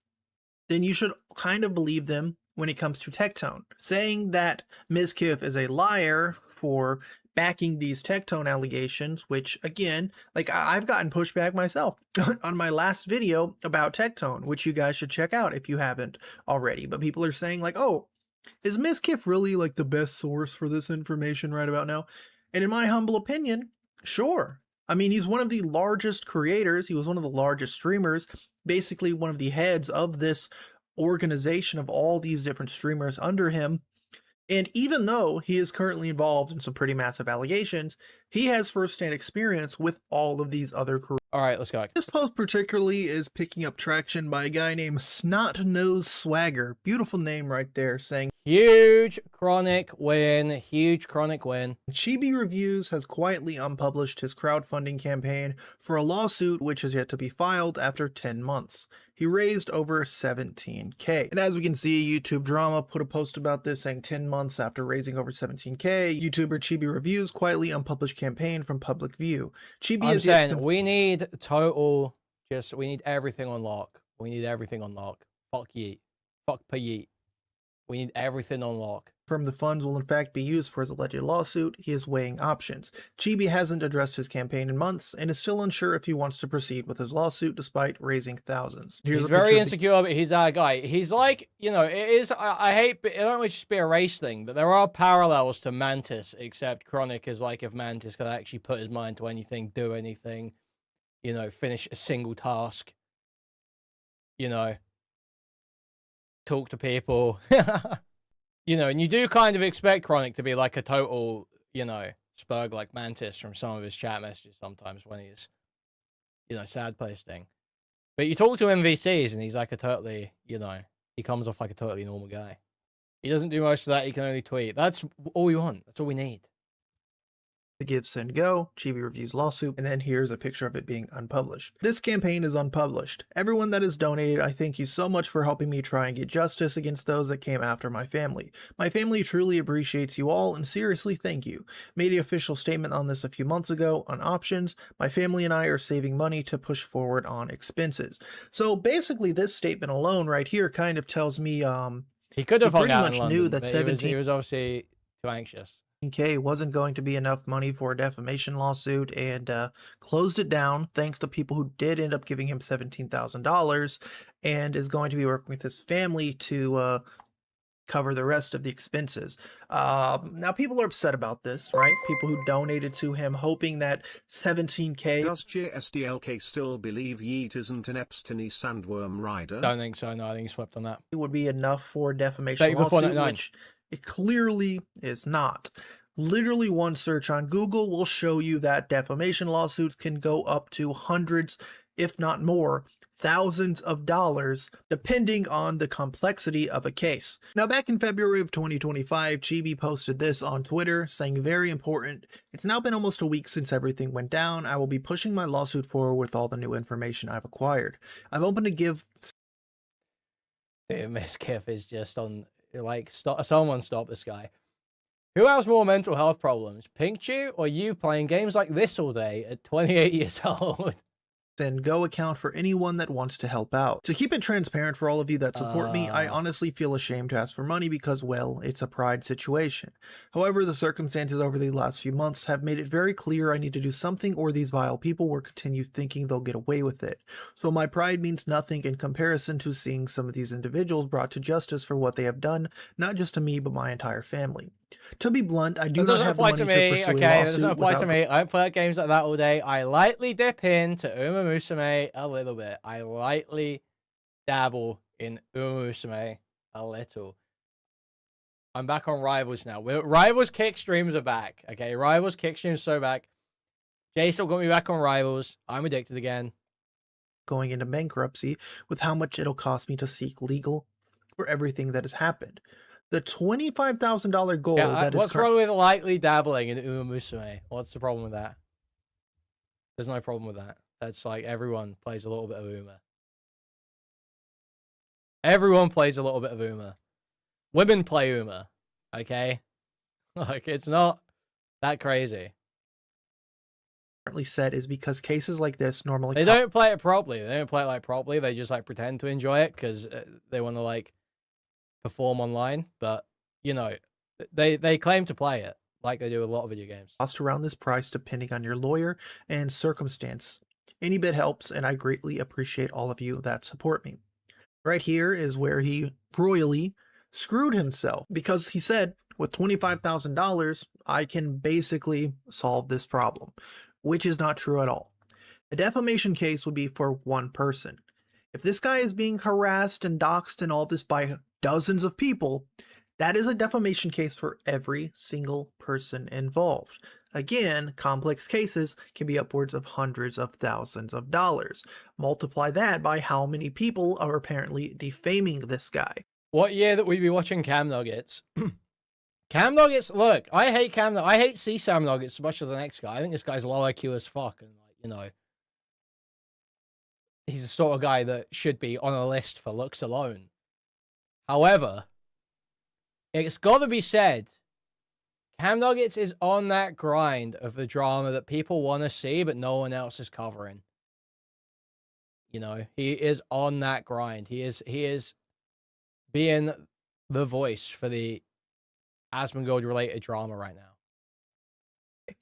then you should kind of believe them when it comes to Tectone. Saying that Ms. Kiff is a liar for backing these Tectone allegations, which again, like I've gotten pushback myself on my last video about Tectone, which you guys should check out if you haven't already. But people are saying like, oh, is Ms. Kiff really like the best source for this information right about now? And in my humble opinion, sure. I mean, he's one of the largest creators. He was one of the largest streamers, basically one of the heads of this organization of all these different streamers under him. And even though he is currently involved in some pretty massive allegations, he has firsthand experience with all of these other creators. All right, let's go. This post particularly is picking up traction by a guy named Snot Nose Swagger. Beautiful name right there, saying, Huge chronic win. Huge chronic win. Chibi Reviews has quietly unpublished his crowdfunding campaign for a lawsuit which is yet to be filed after 10 months. He raised over 17K. And as we can see, YouTube Drama put a post about this saying 10 months after raising over 17K, YouTuber Chibi Reviews quietly unpublished campaign from public view. Chibi I'm is saying we need total, we need everything on lock. We need everything on lock. Fuck yeet. Fuck yeet. We need everything on lock. From the funds will in fact be used for his alleged lawsuit. He is weighing options. Chibi hasn't addressed his campaign in months and is still unsure if he wants to proceed with his lawsuit despite raising thousands. He's very insecure, but he's our guy. He's like, you know, it is, I hate, it don't really just be a race thing, but there are parallels to Mantis, except Chronic is like if Mantis could actually put his mind to anything, do anything, you know, finish a single task, you know, talk to people. You know, and you do kind of expect Chronic to be like a total, you know, spurg like Mantis from some of his chat messages sometimes when he's, you know, sad posting. But you talk to MVCs and he's like a totally, you know, he comes off like a totally normal guy. He doesn't do most of that, he can only tweet. That's all we want. That's all we need. The Give, Send, Go, Chibi Reviews lawsuit, and then here's a picture of it being unpublished. This campaign is unpublished. Everyone that has donated, I thank you so much for helping me try and get justice against those that came after my family. My family truly appreciates you all, and seriously thank you. Made an official statement on this a few months ago on options. My family and I are saving money to push forward on expenses. So basically this statement alone right here kind of tells me he could have pretty hung out much in knew London, that he was obviously too anxious. K wasn't going to be enough money for a defamation lawsuit and closed it down thanks to people who did end up giving him $17,000 and is going to be working with his family to cover the rest of the expenses. Now people are upset about this, right? People who donated to him hoping that 17K. Does JSDLK still believe Yeet isn't an Epstein sandworm rider? Don't think so, no, I think he's flipped on that. Would be enough for a defamation lawsuit, which it clearly is not. Literally one search on Google will show you that defamation lawsuits can go up to hundreds, if not more, thousands of dollars, depending on the complexity of a case. Now, back in February of 2025, Chibi posted this on Twitter, saying, very important, it's now been almost a week since everything went down. I will be pushing my lawsuit forward with all the new information I've acquired. I'm open to give... Dude, Miss Kiff is just on... Like, someone stop this guy. Who has more mental health problems, Pinkychu or you playing games like this all day at 28 years old? And Go account for anyone that wants to help out. To keep it transparent for all of you that support me, I honestly feel ashamed to ask for money because, well, it's a pride situation. However, the circumstances over the last few months have made it very clear I need to do something or these vile people will continue thinking they'll get away with it. So my pride means nothing in comparison to seeing some of these individuals brought to justice for what they have done, not just to me, but my entire family. To be blunt, I do not have the money to pursue a lawsuit. That doesn't apply to me. I don't play games like that all day. I lightly dip into Uma Musume a little bit. I lightly dabble in Uma Musume a little. I'm back on Rivals now. Rivals kick streams are back. Okay, Rivals kick streams so back. Jay still got me back on Rivals. I'm addicted again. Going into bankruptcy with how much it'll cost me to seek legal for everything that has happened. The $25,000 goal that is what's wrong with lightly dabbling in Uma Musume? What's the problem with that? There's no problem with that. That's like everyone plays a little bit of Uma. Everyone plays a little bit of Uma. Women play Uma, okay? Like, it's not that crazy. Currently said is because cases like this normally They don't play it properly. They don't play it like properly. They just like pretend to enjoy it because they want to like perform online. But you know, they claim to play it like they do with a lot of video games. cost around this price depending on your lawyer and circumstance. Any bit helps, and I greatly appreciate all of you that support me. Right here is where he royally screwed himself because he said, with $25,000, I can basically solve this problem, which is not true at all. A defamation case would be for one person. If this guy is being harassed and doxxed and all this by dozens of people, that is a defamation case for every single person involved. Again, complex cases can be upwards of hundreds of thousands of dollars. Multiply that by how many people are apparently defaming this guy. What year that we'd be watching Cam Nuggets? Cam Nuggets, look, I hate I hate CSAM Nuggets as much as the next guy. I think this guy's low IQ as fuck, and like, you know, he's the sort of guy that should be on a list for looks alone. However, it's got to be said, Cam Nuggets is on that grind of the drama that people want to see, but no one else is covering. You know, he is on that grind. He is being the voice for the Asmongold related drama right now.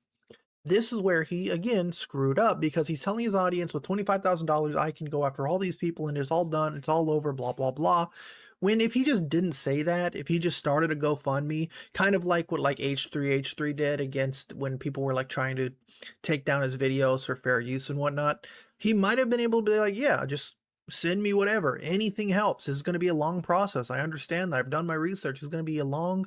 This is where he, again, screwed up because he's telling his audience with $25,000, I can go after all these people and it's all done, it's all over, blah, blah, blah. When if he just didn't say that, if he just started a GoFundMe, kind of like what like H3H3 did against when people were like trying to take down his videos for fair use and whatnot, he might have been able to be like, yeah, just send me whatever. Anything helps. This is going to be a long process. I understand that. I've done my research. It's going to be a long,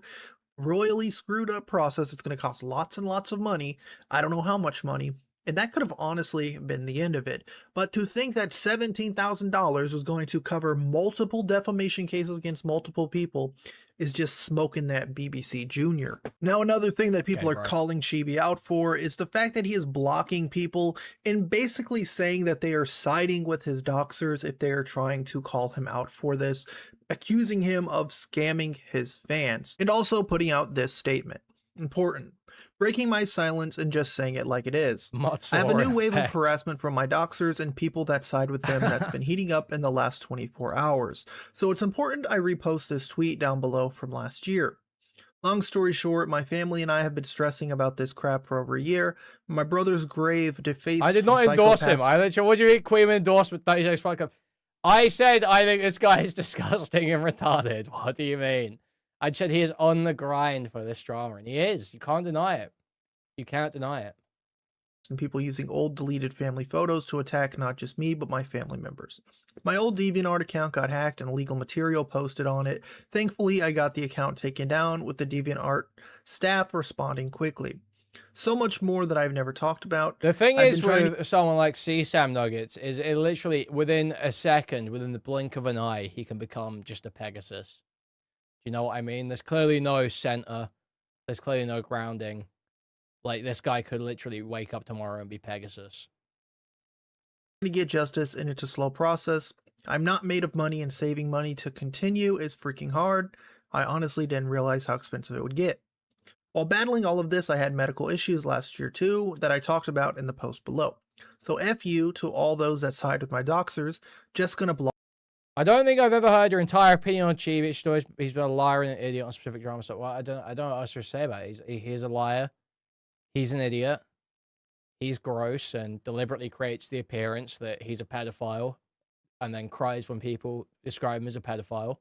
royally screwed up process. It's going to cost lots and lots of money. I don't know how much money. And that could have honestly been the end of it. But to think that $17,000 was going to cover multiple defamation cases against multiple people is just smoking that BBC Junior. Now, another thing that people are calling Chibi out for is the fact that he is blocking people and basically saying that they are siding with his doxers if they are trying to call him out for this, accusing him of scamming his fans, and also putting out this statement. Important. Breaking my silence and just saying it like it is. I have a new wave of harassment from my doxers and people that side with them that's been heating up in the last 24 hours. So it's important I repost this tweet down below from last year. Long story short, my family and I have been stressing about this crap for over a year. My brother's grave defaced. I did not endorse him. What do you mean Kuihman endorsement 36 podcast? I said I think this guy is disgusting and retarded. What do you mean? I said he is on the grind for this drama, and he is. You can't deny it. You can't deny it. And people using old deleted family photos to attack not just me, but my family members. My old DeviantArt account got hacked and illegal material posted on it. Thankfully, I got the account taken down with the DeviantArt staff responding quickly. So much more that I've never talked about. The thing is with someone like CSAM Nuggets is it literally within a second, within the blink of an eye, he can become just a Pegasus. You know what I mean? There's clearly no center. There's clearly no grounding. Like, this guy could literally wake up tomorrow and be Pegasus. To get justice, and it's a slow process. I'm not made of money, and saving money to continue is freaking hard. I honestly didn't realize how expensive it would get. While battling all of this, I had medical issues last year too that I talked about in the post below. So F you to all those that side with my doxers. Just gonna block. I don't think I've ever heard your entire opinion on Chibi. He's been a liar and an idiot on specific drama. So I don't know what else to say about it. He's a liar. He's an idiot. He's gross and deliberately creates the appearance that he's a pedophile and then cries when people describe him as a pedophile.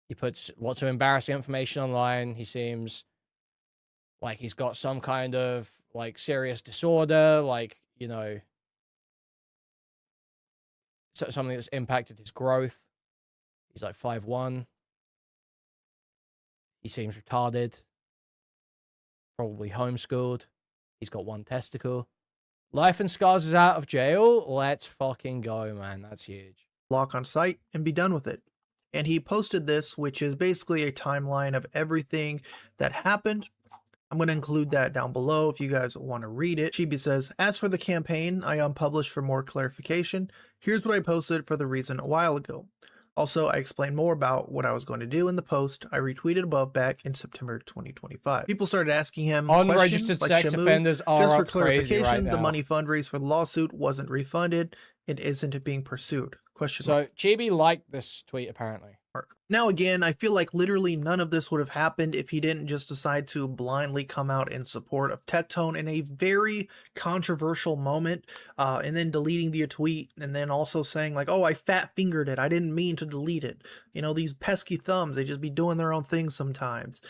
He puts lots of embarrassing information online. He seems like he's got some kind of like serious disorder, like, you know, something that's impacted his growth. He's like 5'1". He seems retarded. Probably homeschooled. He's got one testicle. Life and Scars is out of jail. Let's fucking go, man. That's huge. Block on site and be done with it. And he posted this, which is basically a timeline of everything that happened. I'm going to include that down below if you guys want to read it. Chibi says, as for the campaign, I unpublished for more clarification. Here's what I posted for the reason a while ago. Also, I explained more about what I was going to do in the post I retweeted above back in September 2025. People started asking him Unregistered questions like, sex Shamu, offenders are just for up crazy clarification, right now. the money fundraised for the lawsuit wasn't refunded. It isn't being pursued. Question mark. So Chibi liked this tweet apparently. Now again, I feel like literally none of this would have happened if he didn't just decide to blindly come out in support of Tectone in a very controversial moment, and then deleting the tweet, and then also saying like, oh, I fat fingered it, I didn't mean to delete it. You know, these pesky thumbs, they just be doing their own thing sometimes.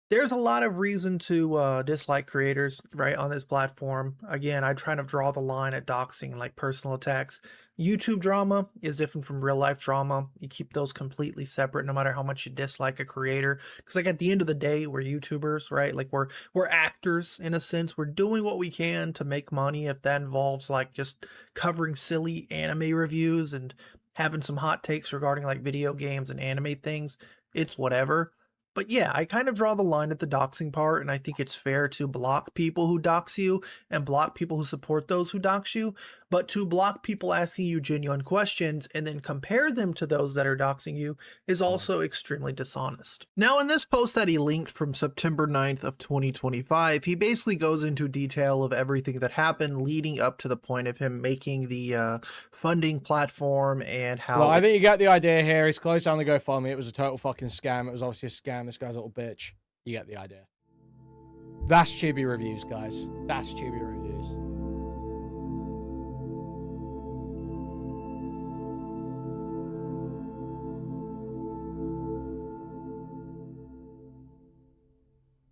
There's a lot of reason to dislike creators, right, on this platform. Again, I try to draw the line at doxing, like personal attacks. YouTube drama is different from real life drama. You keep those completely separate no matter how much you dislike a creator. Because like at the end of the day, we're YouTubers, right? Like we're actors in a sense. We're doing what we can to make money. If that involves like just covering silly anime reviews and having some hot takes regarding like video games and anime things, it's whatever. But yeah, I kind of draw the line at the doxing part, and I think it's fair to block people who dox you and block people who support those who dox you. But to block people asking you genuine questions and then compare them to those that are doxing you is also extremely dishonest. Now, in this post that he linked from September 9th of 2025, he basically goes into detail of everything that happened leading up to the point of him making the funding platform and how... Well, I think you get the idea here. He's closed down the GoFundMe. It was a total fucking scam. It was obviously a scam. This guy's a little bitch. You get the idea. That's Chibi Reviews, guys. That's Chibi Reviews.